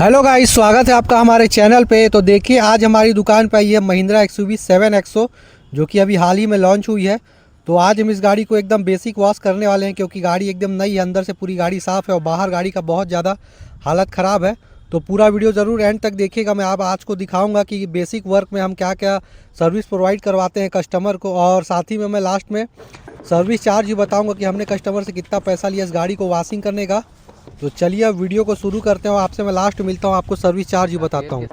Hello guys, स्वागत है आपका हमारे चैनल पे। तो देखिए, आज हमारी दुकान पे आई है महिंद्रा XUV7XO जो कि अभी हाल ही में लॉन्च हुई है। तो आज हम इस गाड़ी को एकदम बेसिक वॉश करने वाले हैं, क्योंकि गाड़ी एकदम नई है, अंदर से पूरी गाड़ी साफ़ है और बाहर गाड़ी का बहुत ज़्यादा हालत ख़राब है। तो पूरा वीडियो ज़रूर एंड तक देखिएगा। मैं आज को दिखाऊँगा कि बेसिक वर्क में हम क्या क्या सर्विस प्रोवाइड करवाते हैं कस्टमर को, और साथ ही में मैं लास्ट में सर्विस चार्ज भी बताऊँगा कि हमने कस्टमर से कितना पैसा लिया इस गाड़ी को वॉशिंग करने का। तो चलिए अब वीडियो को शुरू करते हैं। आपसे मैं लास्ट मिलता हूँ, आपको सर्विस चार्ज ही बताता हूँ।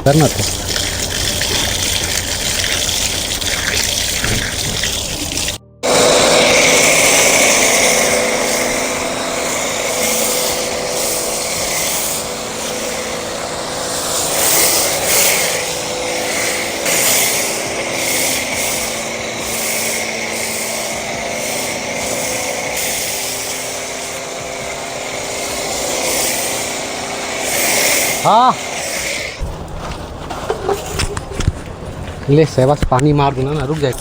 करना था। हाँ ले सेवा पानी मार दूना ना, रुक जाए।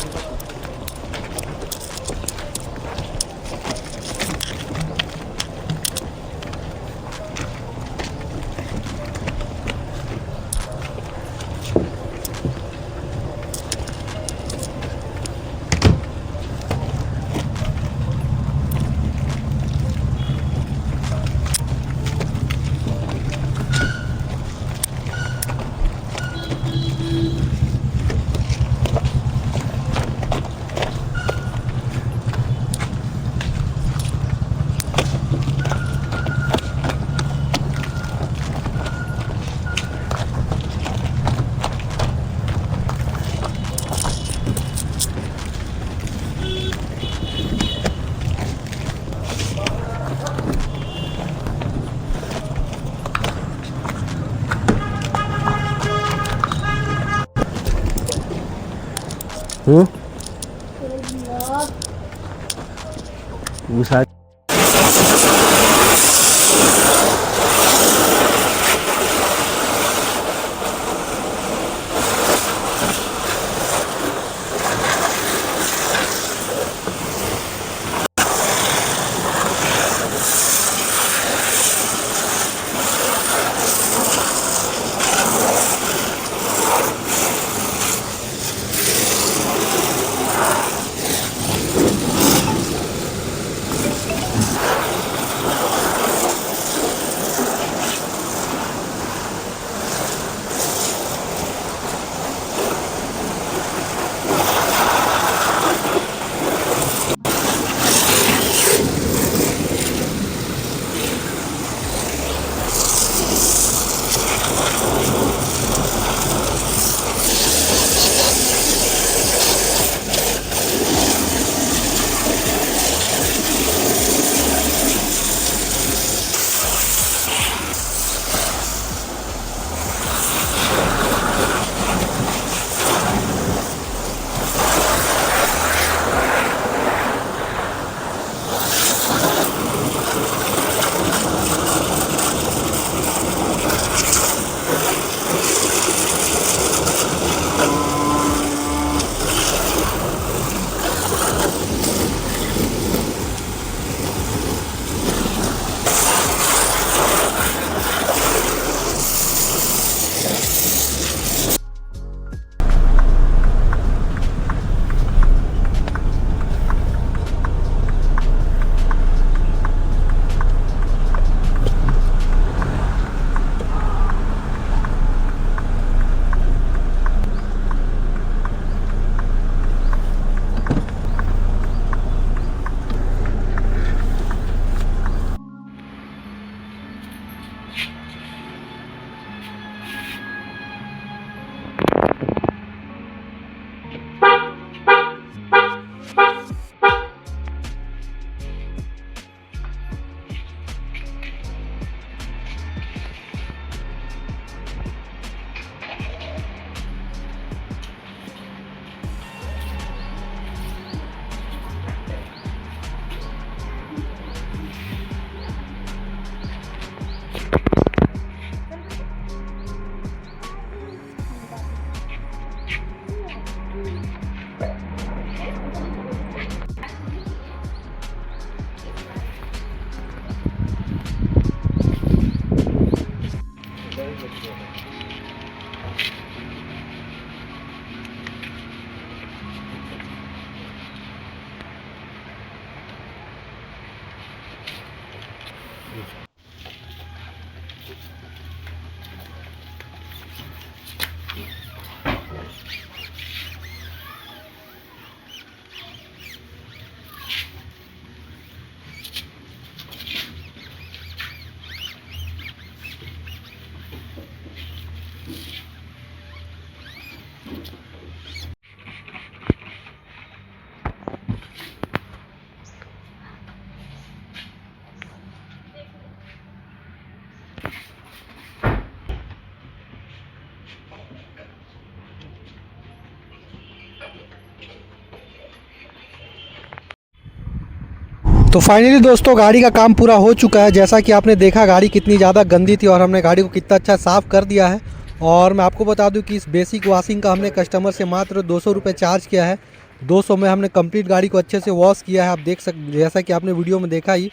तो फाइनली दोस्तों गाड़ी का काम पूरा हो चुका है। जैसा कि आपने देखा गाड़ी कितनी ज़्यादा गंदी थी और हमने गाड़ी को कितना अच्छा साफ़ कर दिया है। और मैं आपको बता दूं कि इस बेसिक वॉशिंग का हमने कस्टमर से मात्र 200 रुपये चार्ज किया है। 200 में हमने कंप्लीट गाड़ी को अच्छे से वॉश किया है। आप देख जैसा कि आपने वीडियो में देखा ही।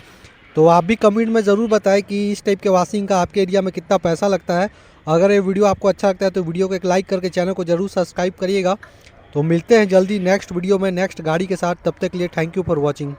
तो आप भी कमेंट में ज़रूर बताएं कि इस टाइप के वॉशिंग का आपके एरिया में कितना पैसा लगता है। अगर ये वीडियो आपको अच्छा लगता है तो वीडियो को एक लाइक करके चैनल को ज़रूर सब्सक्राइब करिएगा। तो मिलते हैं जल्दी नेक्स्ट वीडियो में नेक्स्ट गाड़ी के साथ। तब तक के लिए थैंक यू फॉर वॉचिंग।